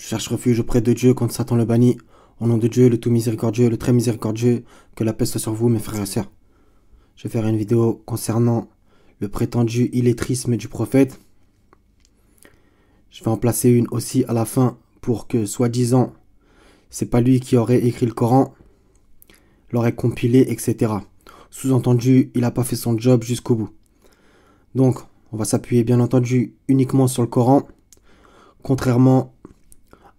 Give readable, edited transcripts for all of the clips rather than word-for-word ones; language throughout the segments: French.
Je cherche refuge auprès de Dieu contre Satan le banni. Au nom de Dieu, le tout miséricordieux, le très miséricordieux, que la paix soit sur vous, mes frères et sœurs. Je vais faire une vidéo concernant le prétendu illettrisme du prophète. Je vais en placer une aussi à la fin pour que, soi-disant, c'est pas lui qui aurait écrit le Coran, l'aurait compilé, etc. Sous-entendu, il n'a pas fait son job jusqu'au bout. Donc, on va s'appuyer bien entendu uniquement sur le Coran, contrairement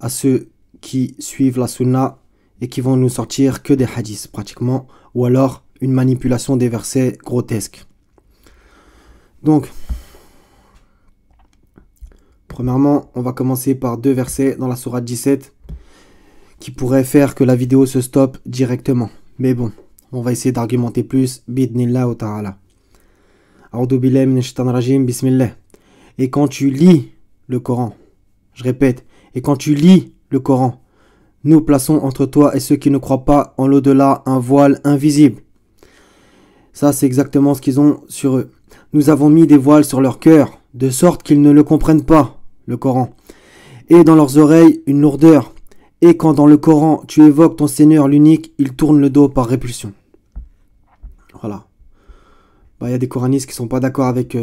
à ceux qui suivent la sunna et qui vont nous sortir que des hadiths pratiquement, ou alors une manipulation des versets grotesques. Donc, premièrement, on va commencer par deux versets dans la sourate 17 qui pourraient faire que la vidéo se stoppe directement. Mais bon, on va essayer d'argumenter plus. Bidnillah ta'ala. A'udhu billahi minash shaitanir rajim, bismillah. Et quand tu lis le Coran, je répète, et quand tu lis le Coran, nous plaçons entre toi et ceux qui ne croient pas en l'au-delà un voile invisible. Ça, c'est exactement ce qu'ils ont sur eux. Nous avons mis des voiles sur leur cœur, de sorte qu'ils ne le comprennent pas, le Coran. Et dans leurs oreilles, une lourdeur. Et quand dans le Coran, tu évoques ton Seigneur l'unique, ils tournent le dos par répulsion. Voilà. Il y a des coranistes qui ne sont pas d'accord avec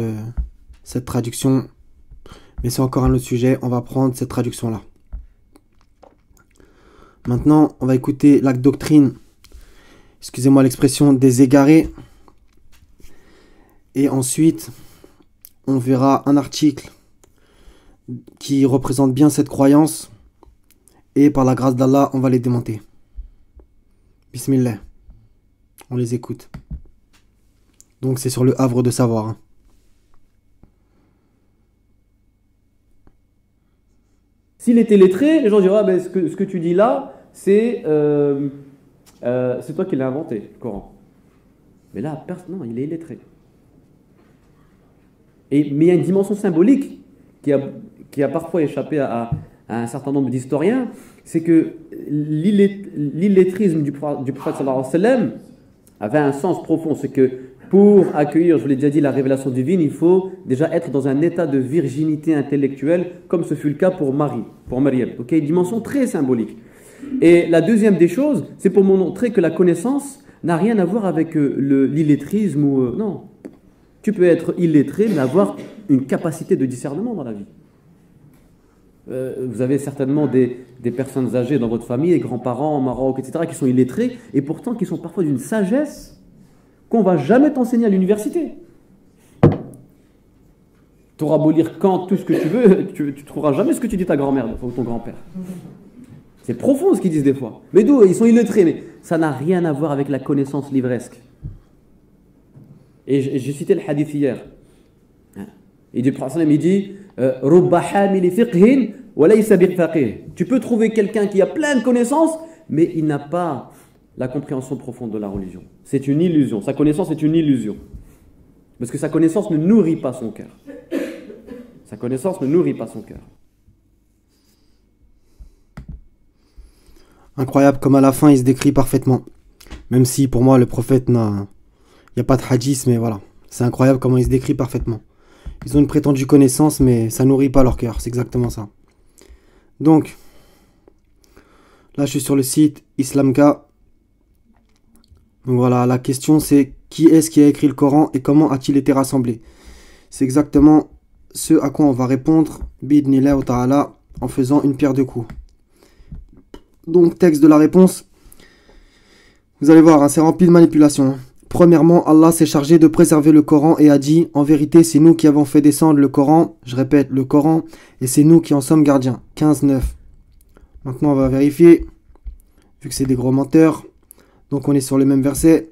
cette traduction. Mais c'est encore un autre sujet. On va prendre cette traduction-là. Maintenant, on va écouter la doctrine, excusez-moi l'expression, des égarés. Et ensuite, on verra un article qui représente bien cette croyance. Et par la grâce d'Allah, on va les démonter. Bismillah. On les écoute. Donc c'est sur le havre de savoir. Hein. S'il était lettré, les gens diraient ah, ben, ce que tu dis là, c'est toi qui l'as inventé, le Coran. Mais là, non, il est illettré. Mais il y a une dimension symbolique qui a parfois échappé à un certain nombre d'historiens, c'est que l'illettrisme du prophète sallallahu alayhi wa sallam avait un sens profond. C'est que pour accueillir, je vous l'ai déjà dit, la révélation divine, il faut déjà être dans un état de virginité intellectuelle, comme ce fut le cas pour Marie, pour Maryam. Une dimension très symbolique. Et la deuxième des choses, c'est pour montrer que la connaissance n'a rien à voir avec l'illettrisme. Non, tu peux être illettré, mais avoir une capacité de discernement dans la vie. Vous avez certainement des personnes âgées dans votre famille, des grands-parents au Maroc, etc., qui sont illettrés, et pourtant qui sont parfois d'une sagesse qu'on ne va jamais t'enseigner à l'université. Tu auras beau lire Kant, tout ce que tu veux, tu ne trouveras jamais ce que tu dis ta grand-mère ou ton grand-père. C'est profond ce qu'ils disent des fois. Mais d'où ils sont illettrés, mais ça n'a rien à voir avec la connaissance livresque. Et j'ai cité le hadith hier. Et du prophète, il dit tu peux trouver quelqu'un qui a plein de connaissances, mais il n'a pas la compréhension profonde de la religion. C'est une illusion. Sa connaissance est une illusion. Parce que sa connaissance ne nourrit pas son cœur. Sa connaissance ne nourrit pas son cœur. Incroyable comme à la fin il se décrit parfaitement. Même si pour moi le prophète il n'y a pas de hadith, mais voilà. C'est incroyable comment il se décrit parfaitement. Ils ont une prétendue connaissance, mais ça nourrit pas leur cœur. C'est exactement ça. Donc, là je suis sur le site Islamka. Donc voilà, la question c'est qui est-ce qui a écrit le Coran et comment a-t-il été rassemblé? C'est exactement ce à quoi on va répondre, bidnillah ta'ala, en faisant une pierre deux coups. Donc, texte de la réponse. Vous allez voir, hein, c'est rempli de manipulations. Premièrement, Allah s'est chargé de préserver le Coran et a dit « En vérité, c'est nous qui avons fait descendre le Coran, je répète, le Coran, et c'est nous qui en sommes gardiens. » 15-9. Maintenant, on va vérifier, vu que c'est des gros menteurs. Donc, on est sur le même verset.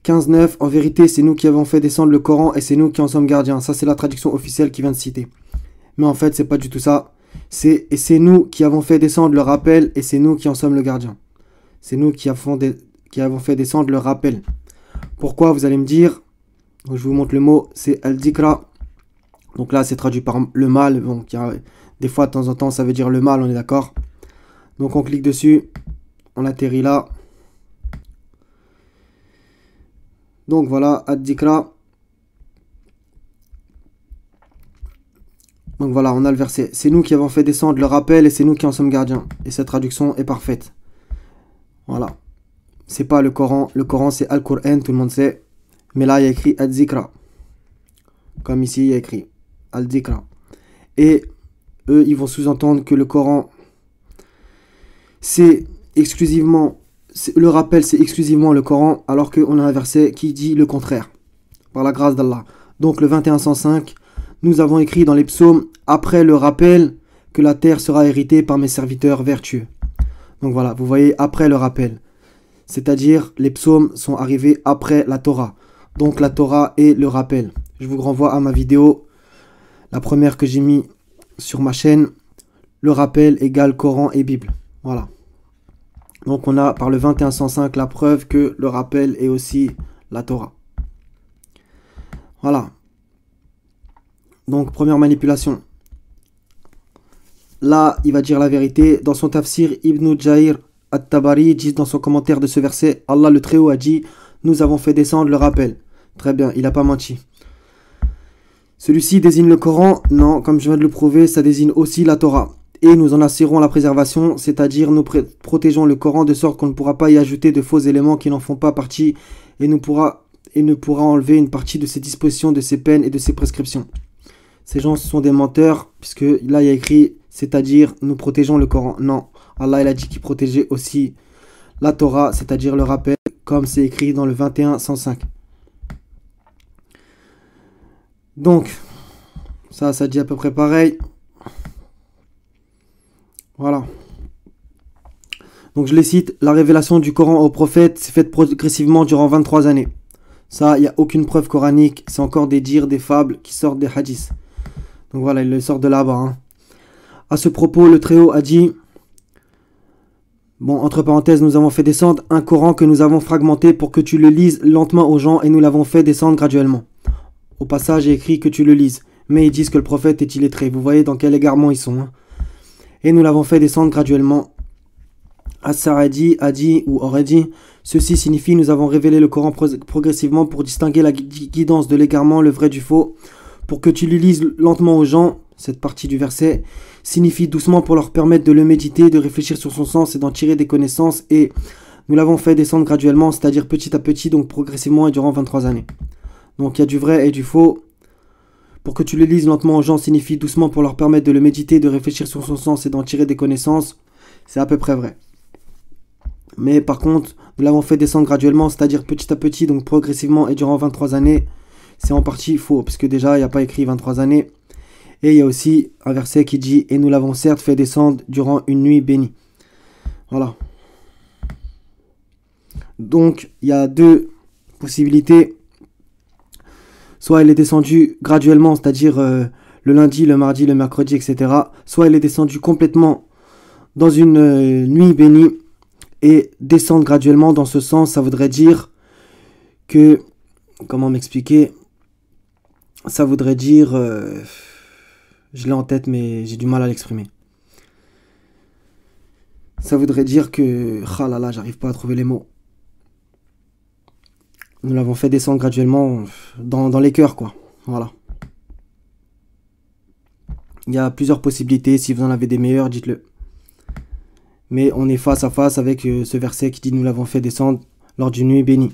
15-9. En vérité, c'est nous qui avons fait descendre le Coran et c'est nous qui en sommes gardiens. Ça, c'est la traduction officielle qui vient de citer. Mais en fait, c'est pas du tout ça. Et c'est nous qui avons fait descendre le rappel et c'est nous qui en sommes le gardien. C'est nous qui avons fait descendre le rappel. Pourquoi, vous allez me dire? Donc, je vous montre le mot, c'est al-dikra. Donc là, c'est traduit par le mal. Donc, des fois, de temps en temps, ça veut dire le mal, on est d'accord? Donc, on clique dessus. On atterrit là. Donc, voilà, al-dikra. Donc voilà, on a le verset. C'est nous qui avons fait descendre le rappel et c'est nous qui en sommes gardiens. Et cette traduction est parfaite. Voilà. C'est pas le Coran. Le Coran, c'est Al-Qur'an, tout le monde sait. Mais là, il y a écrit Al-Zikra. Comme ici, il y a écrit Al-Zikra. Et eux, ils vont sous-entendre que le Coran, c'est exclusivement... Le rappel, c'est exclusivement le Coran, alors qu'on a un verset qui dit le contraire. Par la grâce d'Allah. Donc le 2105, nous avons écrit dans les psaumes, après le rappel, que la terre sera héritée par mes serviteurs vertueux. Donc voilà, vous voyez, après le rappel. C'est-à-dire, les psaumes sont arrivés après la Torah. Donc la Torah est le rappel. Je vous renvoie à ma vidéo, la première que j'ai mis sur ma chaîne. Le rappel égale Coran et Bible. Voilà. Donc on a par le 2105 la preuve que le rappel est aussi la Torah. Voilà. Donc première manipulation. Là, il va dire la vérité. Dans son tafsir, Ibn Jarir At-Tabari dit dans son commentaire de ce verset, Allah le Très-Haut a dit, nous avons fait descendre le rappel. Très bien, il n'a pas menti. Celui-ci désigne le Coran. Non, comme je viens de le prouver, ça désigne aussi la Torah. Et nous en assurons la préservation, c'est-à-dire nous protégeons le Coran de sorte qu'on ne pourra pas y ajouter de faux éléments qui n'en font pas partie et ne pourra enlever une partie de ses dispositions, de ses peines et de ses prescriptions. Ces gens sont des menteurs, puisque là il y a écrit, c'est-à-dire nous protégeons le Coran. Non, Allah il a dit qu'il protégeait aussi la Torah, c'est-à-dire le rappel, comme c'est écrit dans le 2105. Donc, ça dit à peu près pareil. Voilà. Donc je les cite, la révélation du Coran au prophète s'est faite progressivement durant 23 années. Ça, il n'y a aucune preuve coranique, c'est encore des dires, des fables qui sortent des hadiths. Donc voilà, il le sort de là-bas. Hein. À ce propos, le Très-Haut a dit, bon, entre parenthèses, nous avons fait descendre un Coran que nous avons fragmenté pour que tu le lises lentement aux gens et nous l'avons fait descendre graduellement. Au passage, il écrit que tu le lises, mais ils disent que le prophète est illettré. Vous voyez dans quel égarement ils sont. Hein. Et nous l'avons fait descendre graduellement. As-Saradi a dit ou aurait dit, ceci signifie nous avons révélé le Coran progressivement pour distinguer la guidance de l'égarement, le vrai du faux, pour que tu le lises lentement aux gens. Cette partie du verset signifie doucement pour leur permettre de le méditer, de réfléchir sur son sens et d'en tirer des connaissances. Et nous l'avons fait descendre graduellement, c'est-à-dire petit à petit, donc progressivement et durant 23 années. Donc il y a du vrai et du faux. Pour que tu le lises lentement aux gens signifie doucement pour leur permettre de le méditer, de réfléchir sur son sens et d'en tirer des connaissances. C'est à peu près vrai. Mais par contre, nous l'avons fait descendre graduellement, c'est-à-dire petit à petit, donc progressivement et durant 23 années. C'est en partie faux, parce que déjà, il n'y a pas écrit 23 années. Et il y a aussi un verset qui dit « Et nous l'avons certes fait descendre durant une nuit bénie ». Voilà. Donc, il y a deux possibilités. Soit elle est descendue graduellement, c'est-à-dire le lundi, le mardi, le mercredi, etc. Soit elle est descendue complètement dans une nuit bénie. Et descendre graduellement dans ce sens, ça voudrait dire que... Comment m'expliquer? Ça voudrait dire... je l'ai en tête, mais j'ai du mal à l'exprimer. Ça voudrait dire que... Ah là là, j'arrive pas à trouver les mots. Nous l'avons fait descendre graduellement dans les cœurs, quoi. Voilà. Il y a plusieurs possibilités. Si vous en avez des meilleures, dites-le. Mais on est face à face avec ce verset qui dit « Nous l'avons fait descendre lors d'une nuit bénie ».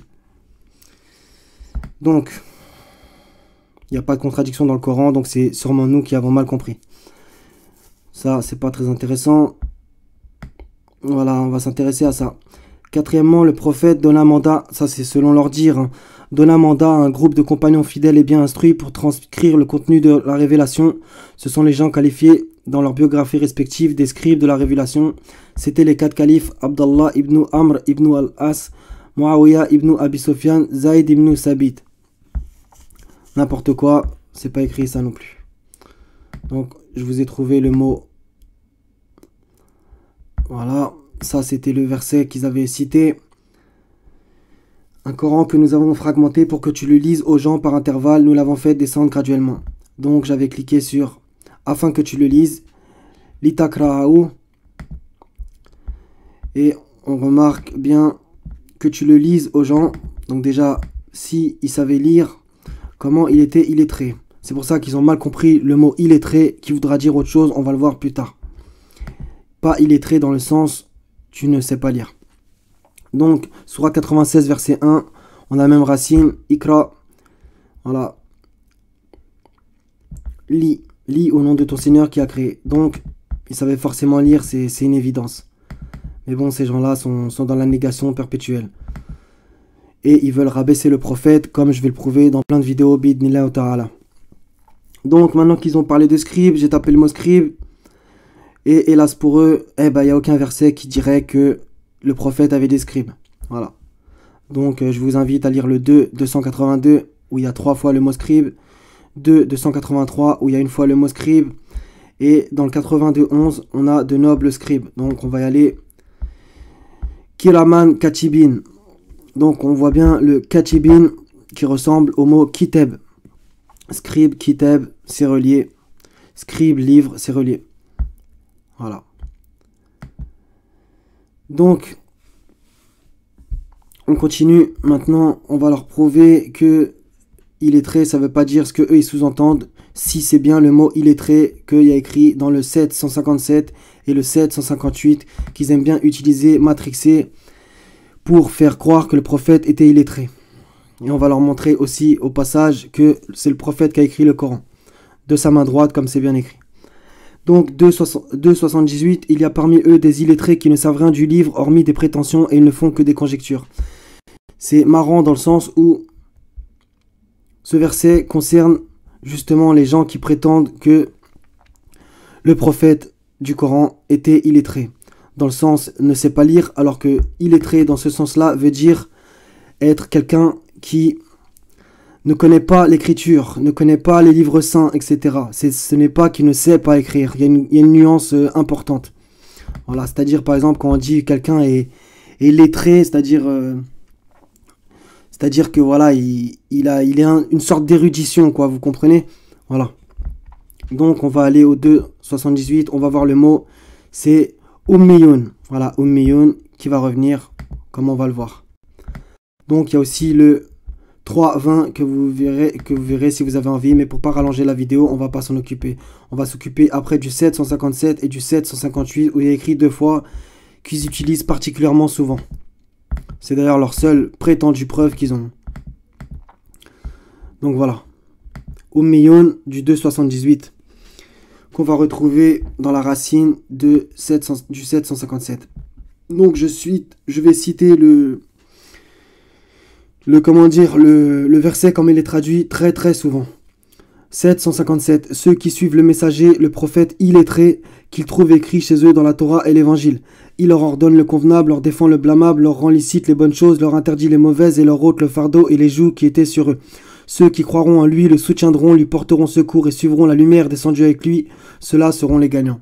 Donc, il n'y a pas de contradiction dans le Coran, donc c'est sûrement nous qui avons mal compris. Ça, c'est pas très intéressant. Voilà, on va s'intéresser à ça. Quatrièmement, le prophète donne un mandat, ça c'est selon leur dire, hein, donne un mandat à un groupe de compagnons fidèles et bien instruits pour transcrire le contenu de la révélation. Ce sont les gens qualifiés dans leurs biographies respectives des scribes de la révélation. C'était les 4 califes Abdallah ibn Amr ibn al-As, Muawiyah ibn Abi Sufyan, Zayd ibn Sabit. N'importe quoi, c'est pas écrit ça non plus. Donc je vous ai trouvé le mot. Voilà, ça c'était le verset qu'ils avaient cité. Un Coran que nous avons fragmenté pour que tu le lises aux gens par intervalle, nous l'avons fait descendre graduellement. Donc j'avais cliqué sur afin que tu le lises, litakra'ahu, et on remarque bien que tu le lises aux gens. Donc déjà, si ils savaient lire, comment il était illettré. C'est pour ça qu'ils ont mal compris le mot illettré qui voudra dire autre chose, on va le voir plus tard. Pas illettré dans le sens tu ne sais pas lire. Donc, Sourate 96, verset 1, on a la même racine, Ikra, voilà. Lis au nom de ton Seigneur qui a créé. Donc, ils savaient forcément lire, c'est une évidence. Mais bon, ces gens-là sont dans la négation perpétuelle. Et ils veulent rabaisser le prophète, comme je vais le prouver dans plein de vidéos, bidnillah ta'ala. Donc, maintenant qu'ils ont parlé de scribe, j'ai tapé le mot scribe. Et hélas pour eux, il n'y a aucun verset qui dirait que le prophète avait des scribes. Voilà. Donc, je vous invite à lire le 2, 282, où il y a 3 fois le mot scribe. 2, 283, où il y a une fois le mot scribe. Et dans le 92, on a de nobles scribes. Donc, on va y aller. Kiraman Katibin. Donc, on voit bien le Katibin qui ressemble au mot Kiteb. Scribe, Kiteb, c'est relié. Scribe, livre, c'est relié. Voilà. Donc, on continue. Maintenant, on va leur prouver que illettré, ça ne veut pas dire ce qu'eux ils sous-entendent. Si c'est bien le mot illettré qu'il y a écrit dans le 757 et le 758 qu'ils aiment bien utiliser, matrixer, pour faire croire que le prophète était illettré. Et on va leur montrer aussi au passage que c'est le prophète qui a écrit le Coran. De sa main droite, comme c'est bien écrit. Donc, 2,78, il y a parmi eux des illettrés qui ne savent rien du livre, hormis des prétentions, et ils ne font que des conjectures. C'est marrant dans le sens où ce verset concerne justement les gens qui prétendent que le prophète du Coran était illettré. Dans le sens ne sait pas lire, alors que illettré dans ce sens-là veut dire être quelqu'un qui ne connaît pas l'écriture, ne connaît pas les livres saints, etc. Ce n'est pas qu'il ne sait pas écrire, il y a une nuance importante. Voilà, c'est-à-dire par exemple quand on dit quelqu'un est lettré, c'est-à-dire que voilà, il est une sorte d'érudition, quoi, vous comprenez? Voilà. Donc on va aller au 2,78, on va voir le mot, c'est Ummiyun. Voilà, Ummiyun qui va revenir, comme on va le voir. Donc il y a aussi le 3,20 que vous verrez si vous avez envie, mais pour pas rallonger la vidéo, on va pas s'en occuper. On va s'occuper après du 757 et du 758 où il y a écrit 2 fois qu'ils utilisent particulièrement souvent. C'est d'ailleurs leur seule prétendue preuve qu'ils ont. Donc voilà. Ummiyun du 2,78 qu'on va retrouver dans la racine du 757. Donc je vais citer le verset comme il est traduit très très souvent. 757. Ceux qui suivent le messager, le prophète illettré, qu'ils trouvent écrit chez eux dans la Torah et l'évangile. Il leur ordonne le convenable, leur défend le blâmable, leur rend licite les bonnes choses, leur interdit les mauvaises et leur ôte le fardeau et les jougs qui étaient sur eux. Ceux qui croiront en lui, le soutiendront, lui porteront secours et suivront la lumière descendue avec lui. Ceux-là seront les gagnants.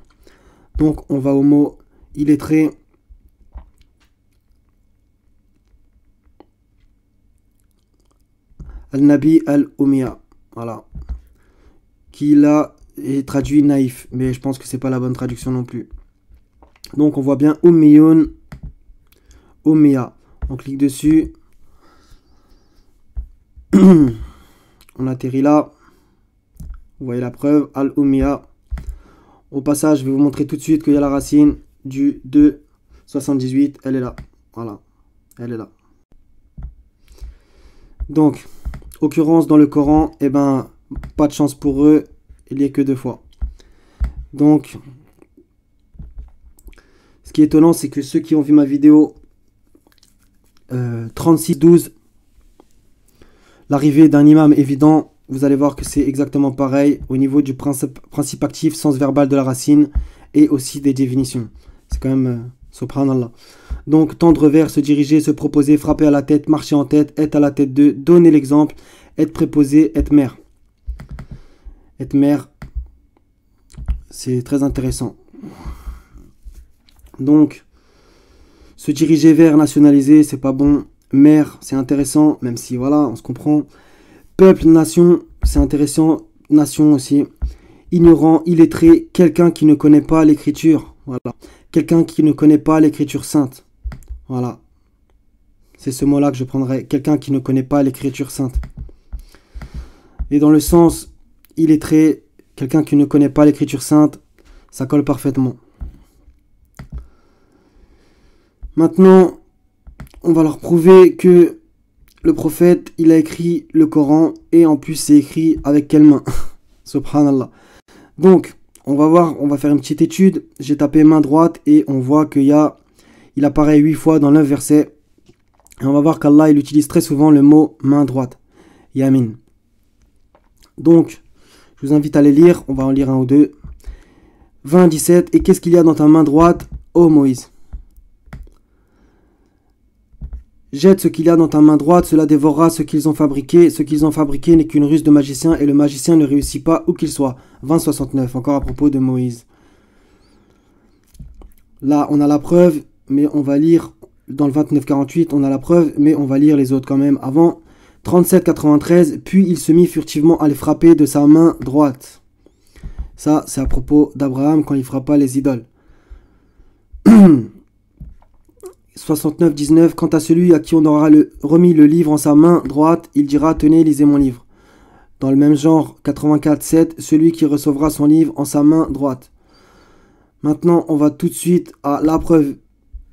Donc on va au mot illettré. Al-Nabi al-Umiya. Voilà. Qui là est traduit naïf. Mais je pense que c'est pas la bonne traduction non plus. Donc on voit bien Ummiyun. Umiya. On clique dessus. On atterrit là. Vous voyez la preuve. Al-Umiya. Au passage, je vais vous montrer tout de suite qu'il y a la racine du 2,78. Elle est là. Voilà. Elle est là. Donc, occurrence dans le Coran, eh ben, pas de chance pour eux, il n'y a que 2 fois. Donc, ce qui est étonnant, c'est que ceux qui ont vu ma vidéo 36-12, l'arrivée d'un imam évident, vous allez voir que c'est exactement pareil au niveau du principe actif, sens verbal de la racine et aussi des définitions. C'est quand même subhanallah. Donc, tendre vers, se diriger, se proposer, frapper à la tête, marcher en tête, être à la tête de, donner l'exemple, être préposé, être mère. Être mère, c'est très intéressant. Donc, se diriger vers, nationaliser, c'est pas bon. Mère, c'est intéressant, même si voilà, on se comprend. Peuple, nation, c'est intéressant. Nation aussi. Ignorant, illettré, quelqu'un qui ne connaît pas l'écriture. Voilà. Quelqu'un qui ne connaît pas l'écriture sainte. Voilà. C'est ce mot-là que je prendrais. Quelqu'un qui ne connaît pas l'écriture sainte. Et dans le sens illettré, quelqu'un qui ne connaît pas l'écriture sainte, ça colle parfaitement. Maintenant, on va leur prouver que le prophète, il a écrit le Coran et en plus c'est écrit avec quelle main? Subhanallah. Donc, on va voir, on va faire une petite étude. J'ai tapé main droite et on voit il apparaît 8 fois dans 9 versets. Et on va voir qu'Allah, il utilise très souvent le mot main droite. Yamin. Donc, je vous invite à les lire. On va en lire un ou deux. 20-17. Et qu'est-ce qu'il y a dans ta main droite, ô Moïse? Jette ce qu'il y a dans ta main droite, cela dévorera ce qu'ils ont fabriqué. Ce qu'ils ont fabriqué n'est qu'une ruse de magicien et le magicien ne réussit pas où qu'il soit. 20-69, encore à propos de Moïse. Là, on a la preuve, mais on va lire, dans le 29-48, on a la preuve, mais on va lire les autres quand même. Avant, 37-93, puis il se mit furtivement à les frapper de sa main droite. Ça, c'est à propos d'Abraham quand il frappa les idoles. 69-19, quant à celui à qui on aura remis le livre en sa main droite, il dira, tenez, lisez mon livre. Dans le même genre, 84-7, celui qui recevra son livre en sa main droite. Maintenant, on va tout de suite à la preuve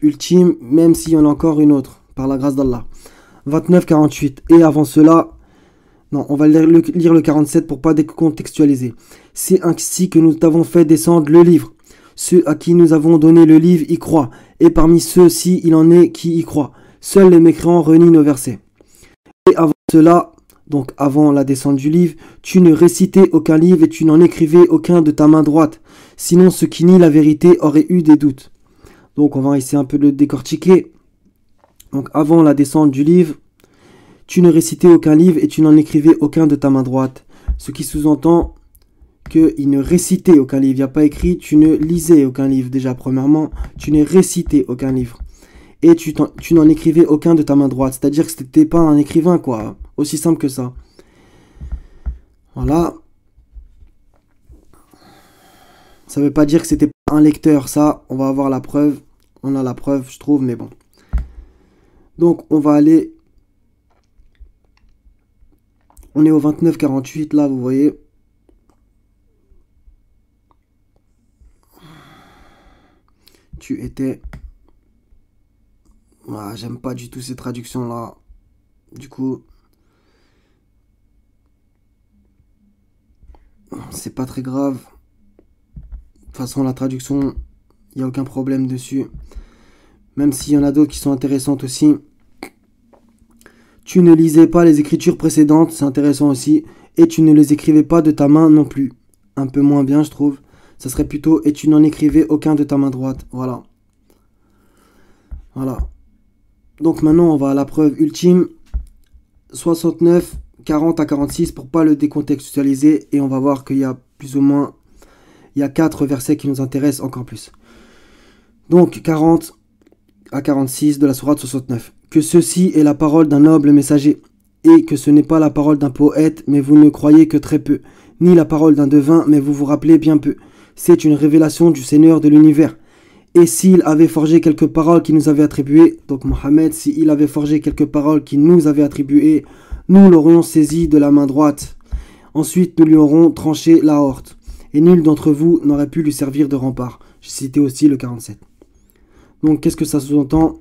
ultime, même s'il y en a encore une autre, par la grâce d'Allah. 29-48, et avant cela, non, on va lire le 47 pour pas décontextualiser. C'est ainsi que nous t'avons fait descendre le livre. Ceux à qui nous avons donné le livre y croient, et parmi ceux-ci, il en est qui y croient. Seuls les mécréants renient nos versets. Et avant cela, donc avant la descente du livre, tu ne récitais aucun livre et tu n'en écrivais aucun de ta main droite. Sinon, ceux qui nient la vérité auraient eu des doutes. Donc on va essayer un peu de le décortiquer. Donc avant la descente du livre, tu ne récitais aucun livre et tu n'en écrivais aucun de ta main droite. Ce qui sous-entend qu'il ne récitait aucun livre. Il n'y a pas écrit, tu ne lisais aucun livre. Déjà, premièrement, tu ne récitais aucun livre. Et tu n'en écrivais aucun de ta main droite. C'est-à-dire que tu n'étais pas un écrivain, quoi. Aussi simple que ça. Voilà. Ça ne veut pas dire que c'était pas un lecteur. Ça, on va avoir la preuve. On a la preuve, je trouve, mais bon. Donc, on va aller... On est au 29-48, là, vous voyez. Tu étais... Ah, j'aime pas du tout ces traductions-là. Du coup... C'est pas très grave. De toute façon, la traduction, il n'y a aucun problème dessus. Même s'il y en a d'autres qui sont intéressantes aussi. Tu ne lisais pas les écritures précédentes, c'est intéressant aussi. Et tu ne les écrivais pas de ta main non plus. Un peu moins bien, je trouve. Ça serait plutôt « et tu n'en écrivais aucun de ta main droite ». Voilà. Voilà. Donc maintenant, on va à la preuve ultime. 69, 40 à 46 pour pas le décontextualiser. Et on va voir qu'il y a plus ou moins... Il y a 4 versets qui nous intéressent encore plus. Donc 40 à 46 de la sourate 69. Que ceci est la parole d'un noble messager. Et que ce n'est pas la parole d'un poète, mais vous ne croyez que très peu. Ni la parole d'un devin, mais vous vous rappelez bien peu. C'est une révélation du Seigneur de l'univers. Et s'il avait forgé quelques paroles qui nous avaient attribuées, donc Mohammed, s'il avait forgé quelques paroles qui nous avaient attribuées, nous l'aurions saisi de la main droite. Ensuite, nous lui aurons tranché la horte. Et nul d'entre vous n'aurait pu lui servir de rempart. J'ai cité aussi le 47. Donc, qu'est-ce que ça sous-entend?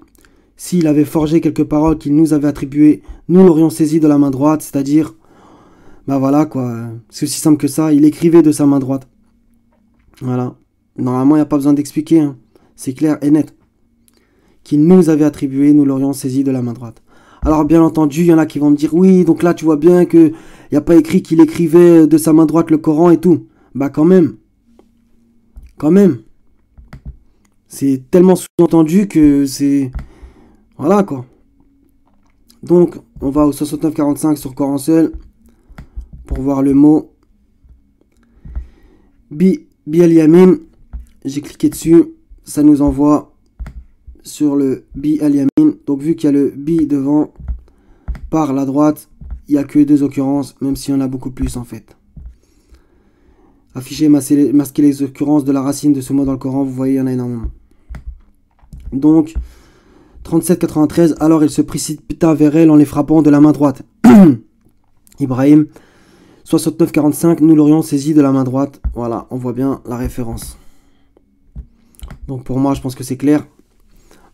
S'il avait forgé quelques paroles qu'il nous avait attribuées, nous l'aurions saisi de la main droite, c'est-à-dire, bah voilà quoi, c'est aussi simple que ça, il écrivait de sa main droite. Voilà. Normalement, il n'y a pas besoin d'expliquer. Hein. C'est clair et net. Qu'il nous avait attribué, nous l'aurions saisi de la main droite. Alors, bien entendu, il y en a qui vont me dire, oui, donc là, tu vois bien qu'il n'y a pas écrit qu'il écrivait de sa main droite le Coran et tout. Bah, quand même. Quand même. C'est tellement sous-entendu que c'est... Voilà, quoi. Donc, on va au 69-45 sur Coran seul pour voir le mot Bi al-Yamin. J'ai cliqué dessus. Ça nous envoie sur le Bi al-Yamin. Donc, vu qu'il y a le Bi devant, par la droite, il n'y a que 2 occurrences, même s'il y en a beaucoup plus en fait. Afficher, masquer les occurrences de la racine de ce mot dans le Coran, vous voyez, il y en a énormément. Donc, 37-93, alors il se précipita vers elle en les frappant de la main droite. Ibrahim 69-45, nous l'aurions saisi de la main droite. Voilà, on voit bien la référence. Donc pour moi, je pense que c'est clair.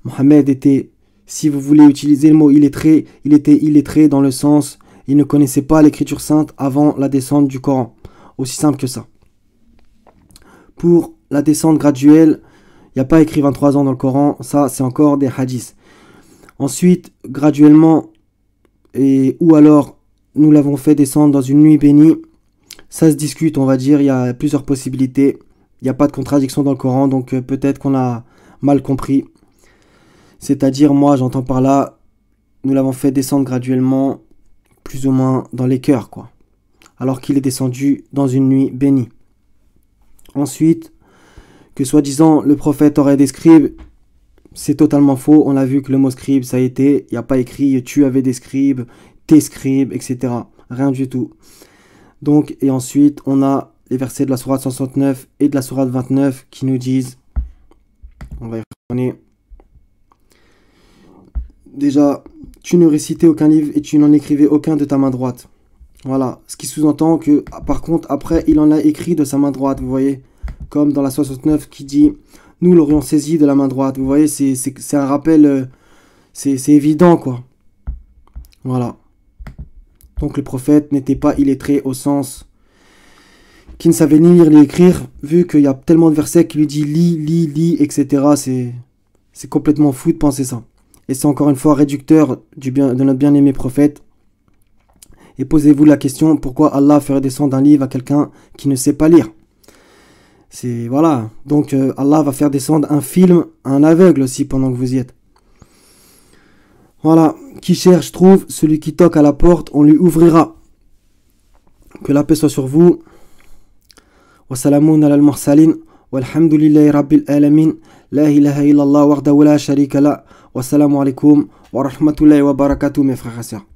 Mohammed était, si vous voulez utiliser le mot illettré, il était illettré dans le sens, il ne connaissait pas l'écriture sainte avant la descente du Coran. Aussi simple que ça. Pour la descente graduelle, il n'y a pas écrit 23 ans dans le Coran, ça c'est encore des hadiths. Ensuite, graduellement, ou alors nous l'avons fait descendre dans une nuit bénie, ça se discute, on va dire, il y a plusieurs possibilités. Il n'y a pas de contradiction dans le Coran, donc peut-être qu'on a mal compris. C'est-à-dire, moi j'entends par là, nous l'avons fait descendre graduellement, plus ou moins dans les cœurs, quoi. Alors qu'il est descendu dans une nuit bénie. Ensuite, que soi-disant le prophète aurait des scribes, c'est totalement faux. On a vu que le mot scribe, ça a été, il n'y a pas écrit tu avais des scribes, tes scribes, etc. Rien du tout. Donc, et ensuite, on a les versets de la sourate 169 et de la sourate 29 qui nous disent, on va y retourner. Déjà, tu ne récitais aucun livre et tu n'en écrivais aucun de ta main droite. Voilà, ce qui sous-entend que, par contre, après, il en a écrit de sa main droite, vous voyez, comme dans la 69 qui dit, nous l'aurions saisi de la main droite, vous voyez, c'est un rappel, c'est évident, quoi. Voilà. Donc le prophète n'était pas illettré au sens qu'il ne savait ni lire ni écrire, vu qu'il y a tellement de versets qui lui dit lis, etc. C'est complètement fou de penser ça. Et c'est encore une fois réducteur de notre bien-aimé prophète. Et posez-vous la question, pourquoi Allah ferait descendre un livre à quelqu'un qui ne sait pas lire? C'est, voilà. Donc Allah va faire descendre un film à un aveugle aussi pendant que vous y êtes. Voilà. Qui cherche trouve, celui qui toque à la porte, on lui ouvrira. Que la paix soit sur vous. Wassalamun ala al-mursalin. Walhamdulillahi rabbil alamin. La ilaha illallah wahdahu la sharika la. Wassalamu alaikum wa rahmatullahi wa barakatuh mes frères et sœurs.